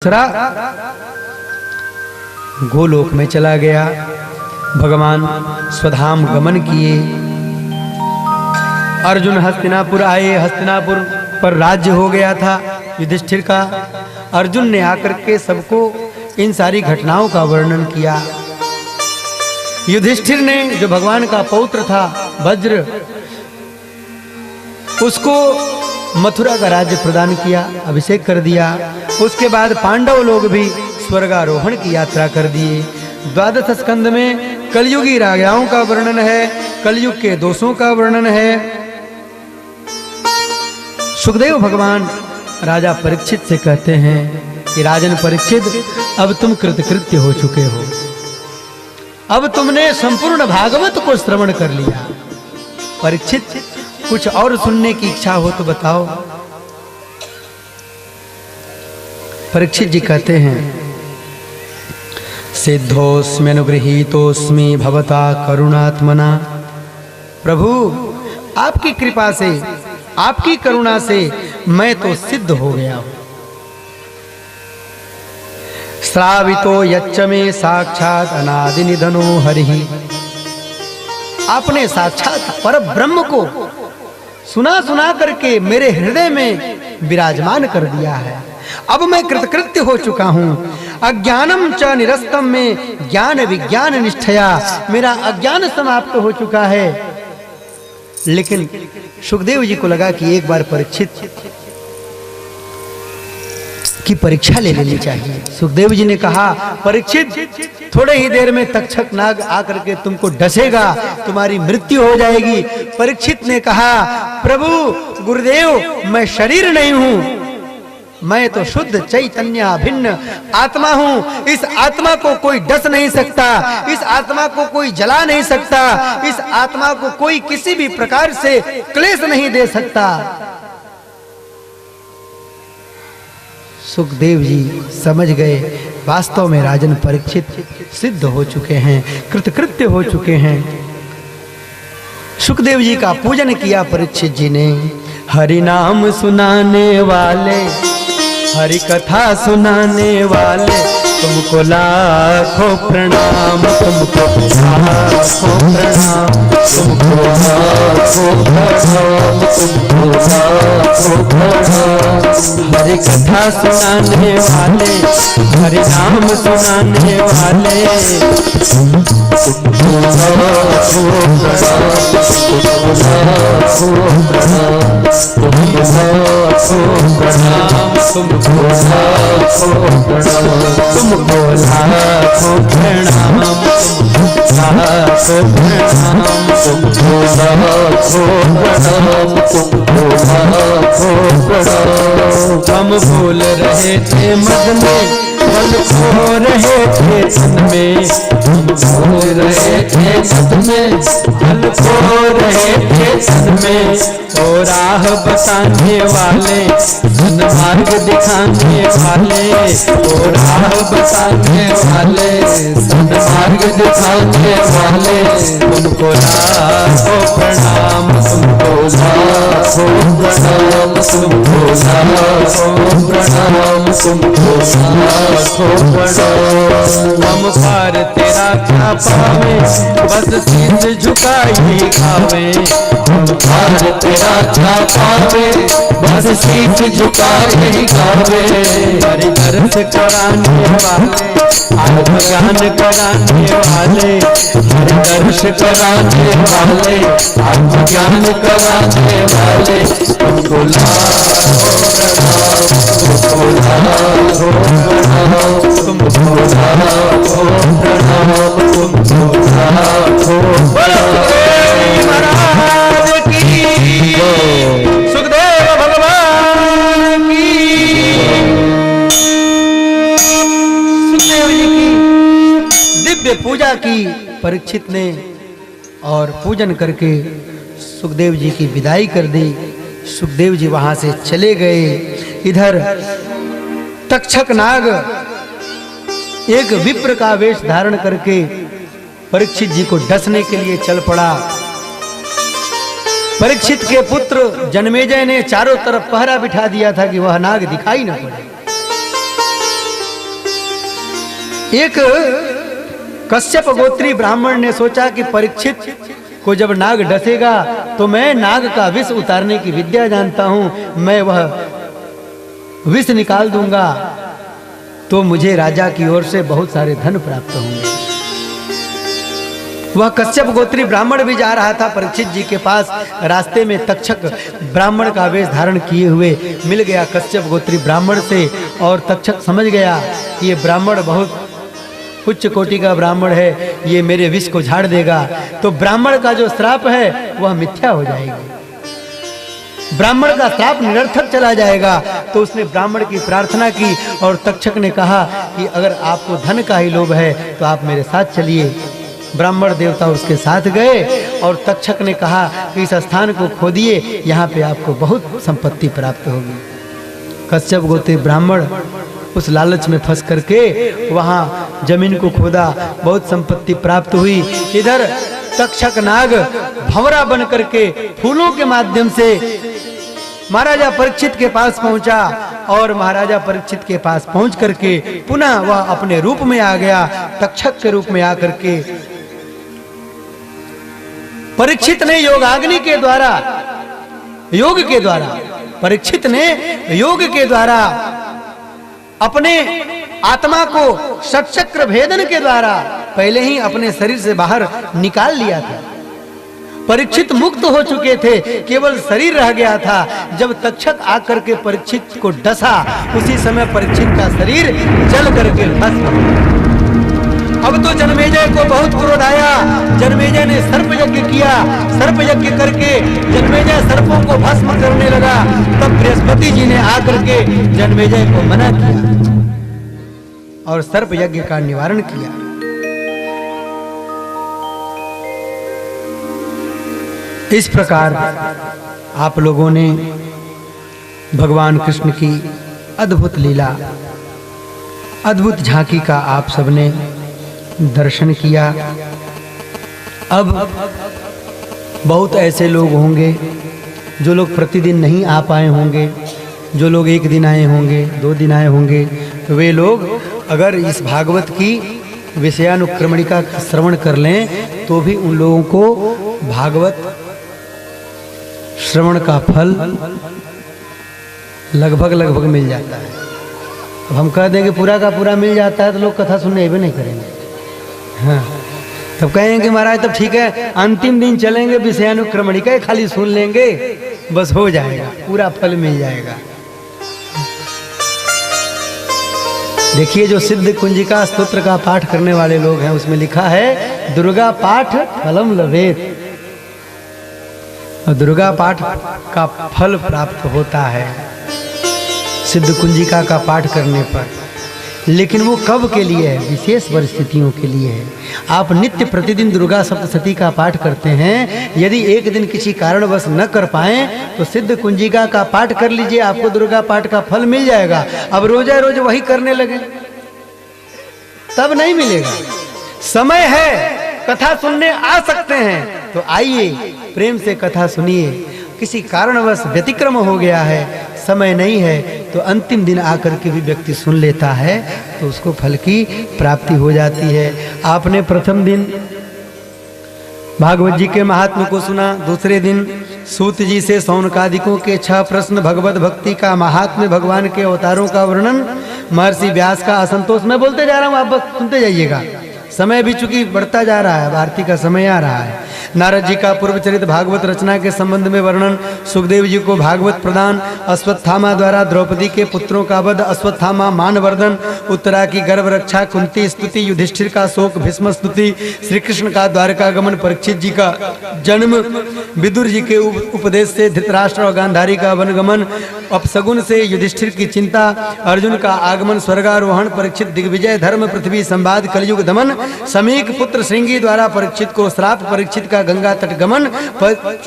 दूसरा गोलोक में चला गया। भगवान स्वधाम गमन किए। अर्जुन हस्तिनापुर आए। हस्तिनापुर पर राज्य हो गया था युधिष्ठिर का। अर्जुन ने आकर के सबको इन सारी घटनाओं का वर्णन किया। युधिष्ठिर ने जो भगवान का पौत्र था वज्र, उसको मथुरा का राज्य प्रदान किया, अभिषेक कर दिया। उसके बाद पांडव लोग भी स्वर्गारोहण की यात्रा कर दिए। द्वादश स्कंद में कलयुगी राजाओं का वर्णन है, कलयुग के दोषों का वर्णन है। सुखदेव भगवान राजा परीक्षित से कहते हैं कि राजन परीक्षित, अब तुम कृतकृत्य हो चुके हो, अब तुमने संपूर्ण भागवत को श्रवण कर लिया। परीक्षित, कुछ और सुनने की इच्छा हो तो बताओ। परीक्षित जी कहते हैं, सिद्धोस्मि अनुगृहीतोस्मि भवता करुणात्मना। प्रभु, आपकी कृपा से, आपकी करुणा से मैं तो सिद्ध हो गया हूं। श्रावितो यच्च मे साक्षात अनादि निधनो हरिहि। आपने साक्षात पर ब्रह्म को सुना सुना करके मेरे हृदय में विराजमान कर दिया है। अब मैं कृतकृत्य हो चुका हूं। अज्ञानम च निरस्तम में ज्ञान विज्ञान निष्ठया, मेरा अज्ञान समाप्त हो चुका है। लेकिन सुखदेव जी को लगा कि एक बार परीक्षित की परीक्षा ले लेनी चाहिए। सुखदेव जी ने कहा, परीक्षित, थोड़े ही देर में तक्षक नाग आकर के तुमको डसेगा, तुम्हारी मृत्यु हो जाएगी। परीक्षित ने कहा, प्रभु गुरुदेव, मैं शरीर नहीं हूं, मैं तो शुद्ध चैतन्य भिन्न आत्मा हूं। इस आत्मा को कोई डस नहीं सकता, इस आत्मा को कोई जला नहीं सकता, इस आत्मा को कोई किसी भी प्रकार से क्लेश नहीं दे सकता। सुखदेव जी समझ गए, वास्तव में राजन परीक्षित सिद्ध हो चुके हैं, कृतकृत्य हो चुके हैं। सुखदेव जी का पूजन किया परीक्षित जी ने। हरि नाम सुनाने वाले, हरि कथा सुनाने वाले, तुमको लाखों प्रणाम, तुमको लाखों प्रणाम, तुमको लाखों प्रणाम, तुमको लाखों प्रणाम। हरि कथा सुनाने वाले, हरि नाम सुनाने वाले, तुमको लाखों प्रणाम, तुमको लाखों प्रणाम, तुमको लाखों प्रणाम, तुमको लाखों प्रणाम, तुमको लाखों प्रणाम, लाखों प्रणाम, तुमको लाखों प्रणाम, तुमको लाखों प्रणाम। हम भूल रहे थे मद में, पल खो रहे थे तन में, हम भूल रहे थे मद में, पल खो रहे थे तन में। ओ राह बताने वाले, सन्मार्ग दिखाने वाले, ओ राह बताने वाले, सन्मार्ग दिखाने वाले, तुमको लाखों प्रणाम, तुमको लाखों प्रणाम, तुमको लाखों प्रणाम, तुमको लाखों प्रणाम। हम पार तेरा क्या पावे, बस शीश झुकाई खावे। हम पार तेरा क्या पावे, बस शीश झुकाई खावे। हरि दर्श कराने वाले, आत्मज्ञान कराने वाले, हरि दर्श कराने वाले, आत्मज्ञान कराने वाले, तुमको लाखों प्रणाम, तुमको लाखों प्रणाम, तुमको लाखों प्रणाम, तुमको लाखों प्रणाम। महाराज की, सुखदेव भगवान की, सुखदेव जी की दिव्य पूजा की परीक्षित ने, और पूजन करके सुखदेव जी की विदाई कर दी। सुखदेव जी वहां से चले गए। इधर तक्षक नाग एक विप्र का वेश धारण करके परीक्षित जी को डसने के लिए चल पड़ा। परीक्षित के पुत्र जन्मेजय ने चारों तरफ पहरा बिठा दिया था कि वह नाग दिखाई न पड़े। एक कश्यप गोत्री ब्राह्मण ने सोचा कि परीक्षित को जब नाग डसेगा तो मैं नाग का विष उतारने की विद्या जानता हूं, मैं वह विष निकाल दूंगा तो मुझे राजा की ओर से बहुत सारे धन प्राप्त होंगे। वह कश्यप गोत्री ब्राह्मण भी जा रहा था परीक्षित जी के पास। रास्ते में तक्षक ब्राह्मण का वेश धारण किए हुए मिल गया कश्यप गोत्री ब्राह्मण से, और तक्षक समझ गया कि ये ब्राह्मण बहुत उच्च कोटि का ब्राह्मण है, ये मेरे विष को झाड़ देगा, तो ब्राह्मण का जो श्राप है वह मिथ्या हो जाएगी, ब्राह्मण का श्राप निरर्थक चला जाएगा। तो उसने ब्राह्मण की प्रार्थना की और तक्षक ने कहा कि अगर आपको धन का ही लोभ है तो आप मेरे साथ चलिए। ब्राह्मण देवता उसके साथ गए और तक्षक ने कहा कि इस स्थान को खोदिए, यहाँ पे आपको बहुत संपत्ति प्राप्त होगी। कश्यप गोत्री ब्राह्मण उस लालच में फंस करके वहां जमीन को खोदा, बहुत संपत्ति प्राप्त हुई। इधर तक्षक नाग भंवरा बन करके फूलों के माध्यम से महाराजा परीक्षित के पास पहुंचा, और महाराजा परीक्षित के पास पहुंच करके पुनः वह अपने रूप में आ गया, तक्षक के रूप में आकर के परीक्षित ने योगाग्नि के द्वारा, योग के द्वारा, परीक्षित ने योग के द्वारा अपने आत्मा को षटचक्र भेदन के द्वारा पहले ही अपने शरीर से बाहर निकाल लिया था। परीक्षित मुक्त हो चुके थे, केवल शरीर रह गया था। जब तक्षक आकर के परीक्षित को डसा, उसी समय परीक्षित का शरीर जल करके भस्म। अब तो जन्मेजय को बहुत क्रोध आया। जन्मेजय ने सर्प यज्ञ किया, सर्प यज्ञ करके जन्मेजय सर्पों को भस्म करने लगा। तब बृहस्पति जी ने आकर के जन्मेजय को मना किया और सर्प यज्ञ का निवारण किया। इस प्रकार आप लोगों ने भगवान कृष्ण की अद्भुत लीला, अद्भुत झांकी का आप सबने दर्शन किया। अब बहुत ऐसे लोग होंगे जो लोग प्रतिदिन नहीं आ पाए होंगे, जो लोग एक दिन आए होंगे, 2 दिन आए होंगे, तो वे लोग अगर इस भागवत की विषयानुक्रमणिका का श्रवण कर लें तो भी उन लोगों को भागवत श्रवण का फल लगभग मिल जाता है। अब हम कह देंगे पूरा का पूरा मिल जाता है तो लोग कथा सुनने भी नहीं करेंगे। हाँ, तब कहेंगे कि महाराज तब ठीक है, अंतिम दिन चलेंगे विषयानुक्रमणिका खाली सुन लेंगे, बस हो जाएगा, पूरा फल मिल जाएगा। देखिए जो सिद्ध कुंजिका स्तोत्र का पाठ करने वाले लोग हैं उसमें लिखा है दुर्गा पाठ फलम लभेत, और दुर्गा पाठ का फल प्राप्त होता है सिद्ध कुंजिका का पाठ करने पर। लेकिन वो कब के लिए है? विशेष परिस्थितियों के लिए है। आप नित्य प्रतिदिन दुर्गा सप्तशती का पाठ करते हैं, यदि एक दिन किसी कारणवश न कर पाए तो सिद्ध कुंजिका का पाठ कर लीजिए, आपको दुर्गा पाठ का फल मिल जाएगा। अब रोजा रोज वही करने लगे तब नहीं मिलेगा। समय है, कथा सुनने आ सकते हैं तो आइए, प्रेम से कथा सुनिए। किसी कारणवश व्यतिक्रम हो गया है, समय नहीं है, तो अंतिम दिन आकर के भी व्यक्ति सुन लेता है तो उसको फल की प्राप्ति हो जाती है। आपने प्रथम दिन भागवत जी के महात्म्य को सुना, दूसरे दिन सूत जी से सौनकादिकों के 6 प्रश्न, भगवत भक्ति का महात्म्य, भगवान के अवतारों का वर्णन, महर्षि व्यास का असंतोष। मैं बोलते जा रहा हूँ, आप बस सुनते जाइएगा, समय भी चूंकि बढ़ता जा रहा है, भारती का समय आ रहा है। नारद जी का पूर्व चरित भागवत रचना के संबंध में वर्णन, सुखदेव जी को भागवत प्रदान, अश्वत्थामा द्वारा द्रौपदी के पुत्रों का वध, अश्वत्थामा मानवर्धन, उत्तरा की गर्भ रक्षा, कुंती स्तुति, युधिष्ठिर का शोक, भीष्म स्तुति, श्री कृष्ण का द्वारका गमन, परीक्षित जी का जन्म, विदुर जी के उपदेश से धृतराष्ट्र और गांधारी का वनगमन, अपसगुन से युधिष्ठिर की चिंता, अर्जुन का आगमन, स्वर्गारोहण, परीक्षित दिग्विजय, धर्म पृथ्वी संवाद, कलयुग दमन, समीक पुत्र श्रृंगी द्वारा परीक्षित को श्राप, परीक्षित का गंगा तट गमन,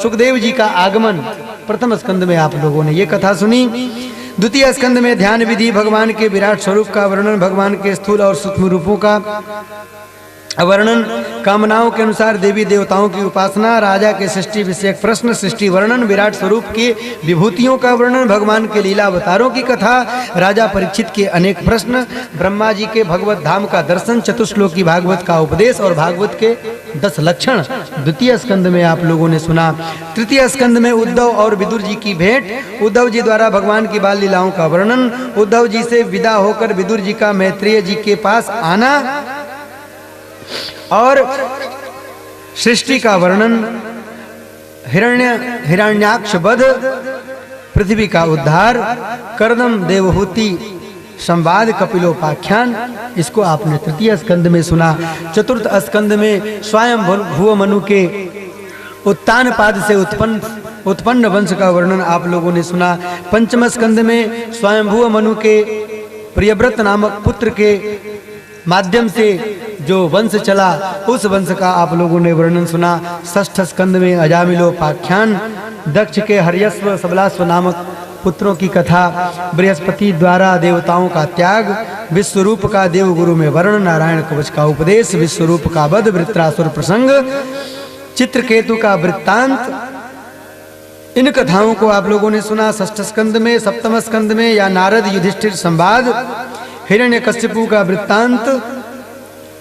सुखदेव जी का आगमन। प्रथम स्कंद में आप लोगों ने ये कथा सुनी। द्वितीय स्कंद में ध्यान विधि, भगवान के विराट स्वरूप का वर्णन, भगवान के स्थूल और सूक्ष्म रूपों का वर्णन, कामनाओं के अनुसार देवी देवताओं की उपासना, राजा के सृष्टि विषयक प्रश्न, सृष्टि वर्णन, विराट स्वरूप की विभूतियों का वर्णन, भगवान के लीला अवतारों की कथा, राजा परीक्षित के अनेक प्रश्न, ब्रह्मा जी के भगवत धाम का दर्शन, चतुश्लोकी भागवत का उपदेश और भागवत के 10 लक्षण द्वितीय स्कंद में आप लोगों ने सुना। तृतीय स्कंद में उद्धव और विदुर जी की भेंट, उद्धव जी द्वारा भगवान की बाल लीलाओं का वर्णन, उद्धव जी से विदा होकर विदुर जी का मैत्रेय जी के पास आना और सृष्टि का वर्णन, हिरण्याक्ष वध, पृथ्वी का उद्धार, कर्दम देवहूति संवाद, कपिलोपाख्यान, इसको आपने तृतीय स्कंद में सुना। चतुर्थ स्कंद में स्वयं भुव मनु के उत्तान पाद से उत्पन्न वंश का वर्णन आप लोगों ने सुना। पंचम स्कंद में स्वयंभुव मनु के प्रियव्रत नामक पुत्र के माध्यम से जो वंश चला उस वंश का आप लोगों ने वर्णन सुना। षष्ठ स्कंद में अजामिलोपाख्यान, दक्ष के हर्यस्व सबलास्व नामक पुत्रों की कथा, बृहस्पति द्वारा देवताओं का त्याग, विश्वरूप का देवगुरु में वर्णन, नारायण कवच का उपदेश, विश्वरूप का वध, वृत्रासुर प्रसंग, चित्रकेतु का वृत्तांत, इन कथाओं को आप लोगों ने सुना। षष्ठ स्कंद में, सप्तम स्कंद में या नारद युधिष्ठिर संवाद, हिरण्यकश्यपु का वृत्तांत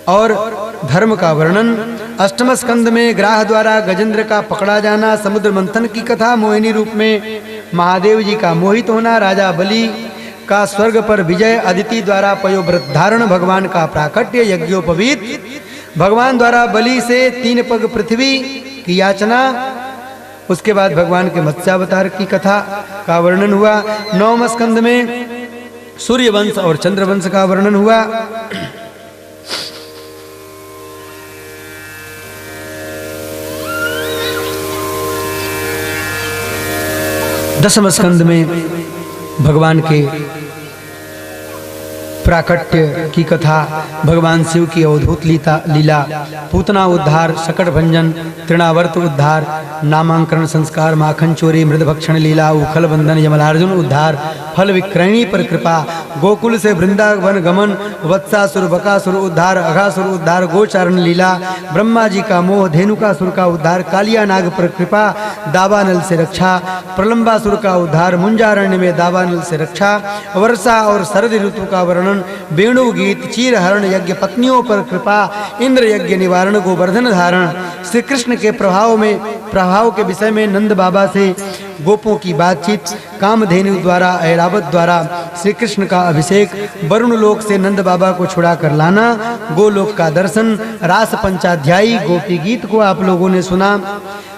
और धर्म का वर्णन। अष्टम स्कंद में ग्राह द्वारा गजेंद्र का पकड़ा जाना, समुद्र मंथन की कथा, मोहिनी रूप में महादेव जी का मोहित होना, राजा बलि का स्वर्ग पर विजय, अदिति द्वारा पयोव्रत धारण, भगवान का प्राकट्य, यज्ञोपवीत, भगवान द्वारा बलि से 3 पग पृथ्वी की याचना, उसके बाद भगवान के मत्स्यावतार की कथा का वर्णन हुआ। नवम स्कंद में सूर्य वंश और चंद्र वंश का वर्णन हुआ। दसम स्कंद में भगवान के प्राकट्य की कथा, भगवान शिव की अवधूत लीला, पूतना उद्धार, शकट भंजन, तृणावर्त उद्धार, नामांकरण संस्कार, माखन चोरी, मृदभक्षण लीला, उखल बंधन, यमलार्जुन उद्धार, फल विक्रयणी पर कृपा, गोकुल से वृंदावन गमन, वत्सासुर बकासुर उद्धार, अघासुर उद्धार, गोचारण लीला, ब्रह्मा जी का मोह, धेनुकासुर का उद्धार, कालिया नाग पर कृपा, दावानल से रक्षा, प्रलंबासुर का उद्धार, मुंजारण्य में दावानल से रक्षा, वर्षा और शरद ऋतु का वर्णन, वेणु गीत, चीर हरण, यज्ञ पत्नियों पर कृपा, इंद्र यज्ञ निवारण, गोवर्धन धारण, श्री कृष्ण के प्रभाव के विषय में नंद बाबा से गोपों की बातचीत, कामधेनु द्वारा ऐरावत द्वारा श्री कृष्ण का अभिषेक, वरुण लोक से नंद बाबा को छुड़ा कर लाना, गोलोक का दर्शन, रास पंचाध्यायी गोपी गीत को आप लोगों ने सुना।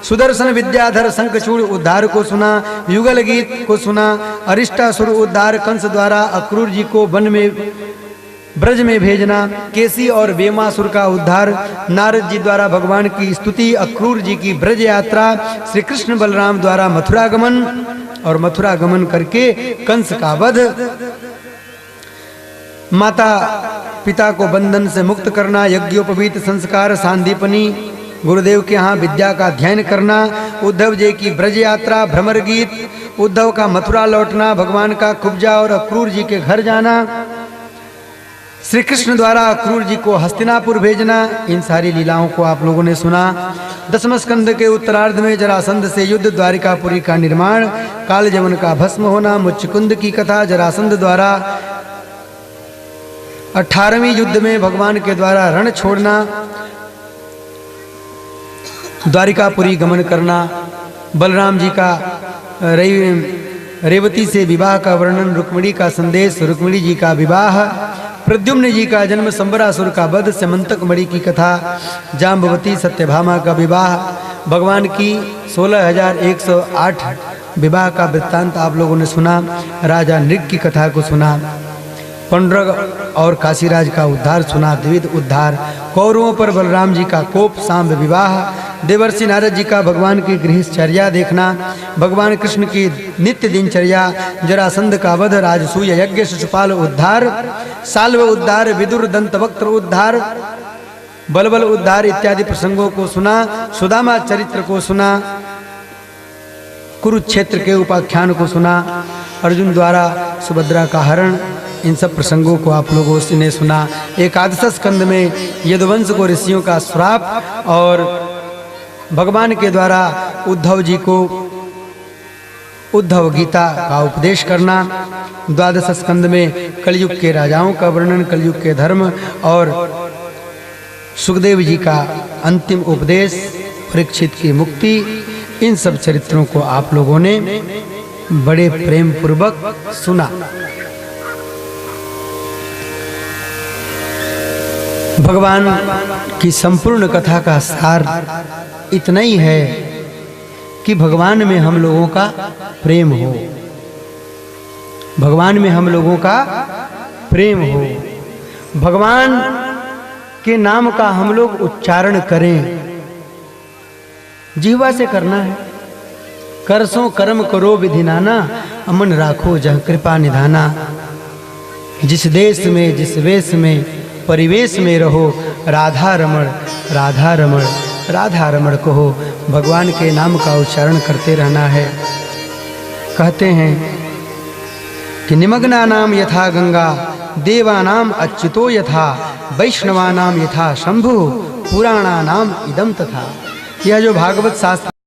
सुदर्शन विद्याधर शंखचूड़ उद्धार को सुना, युगल गीत को सुना, अरिष्टासुर उद्धार, कंस द्वारा अक्रूर जी को वन में ब्रज में भेजना, केसी और वेमासुर का उद्धार, नारद जी द्वारा भगवान की स्तुति, अक्रूर जी की ब्रज यात्रा, श्री कृष्ण बलराम द्वारा मथुरा गमन और मथुरा गमन करके कंस का वध, माता पिता को बंधन से मुक्त करना, यज्ञोपवीत संस्कार, सांदीपनी, गुरुदेव के यहाँ विद्या का अध्ययन करना, उद्धव जी की ब्रज यात्रा, भ्रमर गीत, उद्धव का मथुरा लौटना, भगवान का कुब्जा और अक्रूर जी के घर जाना, श्री कृष्ण द्वारा अक्रूर जी को हस्तिनापुर भेजना, इन सारी लीलाओं को आप लोगों ने सुना। दसम स्कंद के उत्तरार्ध में जरासंध से युद्ध, द्वारिकापुरी का निर्माण, काल जमन का भस्म होना, मुच्चकुंद की कथा, जरासंध द्वारा 18वीं युद्ध में भगवान के द्वारा रण छोड़ना, द्वारिकापुरी गमन करना, बलराम जी का रेवती से विवाह का वर्णन, रुक्मिणी का संदेश, रुक्मिणी जी का विवाह, प्रद्युम्न जी का जन्म, संबरासुर का वध, समंतक मणि की कथा, जाम्बवती सत्यभामा का विवाह, भगवान की 16,108 विवाह का वृत्तांत आप लोगों ने सुना। राजा नृग की कथा को सुना, पंडरग और काशीराज का उद्धार सुना, द्विविध उद्धार, कौरवों पर बलराम जी का कोप, सांब विवाह, देवर्षि नारद जी का भगवान की गृहचर्या देखना, भगवान कृष्ण की नित्य दिनचर्या, जरासंध का वध, राजसूय यज्ञ, शिशुपाल उद्धार, साल्व उद्धार, विदुर दंतवक्त्र उद्धार, बलबल उद्धार इत्यादि प्रसंगों को सुना। सुदामा चरित्र को सुना, कुरुक्षेत्र के उपाख्यान को सुना, अर्जुन द्वारा सुभद्रा का हरण, इन सब प्रसंगों को आप लोगों ने सुना। एकादश स्कंद में यदुवंश को ऋषियों का श्राप और भगवान के द्वारा उद्धव जी को उद्धव गीता का उपदेश करना। द्वादश स्कंद में कलयुग के राजाओं का वर्णन, कलयुग के धर्म और सुखदेव जी का अंतिम उपदेश, परीक्षित की मुक्ति, इन सब चरित्रों को आप लोगों ने बड़े प्रेम पूर्वक सुना। भगवान की संपूर्ण कथा का सार इतना ही है कि भगवान में हम लोगों का प्रेम हो, भगवान में हम लोगों का प्रेम हो, भगवान के नाम का हम लोग उच्चारण करें। जीवा से करना है। करसों कर्म करो विधि नाना, अमन राखो जह कृपा निधाना। जिस देश में जिस वेश में परिवेश में रहो, राधा रमण राधा रमण राधा रमण कहो। भगवान के नाम का उच्चारण करते रहना है। कहते हैं कि निमग्ना नाम यथा गंगा, देवानाम अच्युतो यथा, वैष्णवानाम यथा शंभु, पुराणा नाम इदम तथा। यह जो भागवत शास्त्र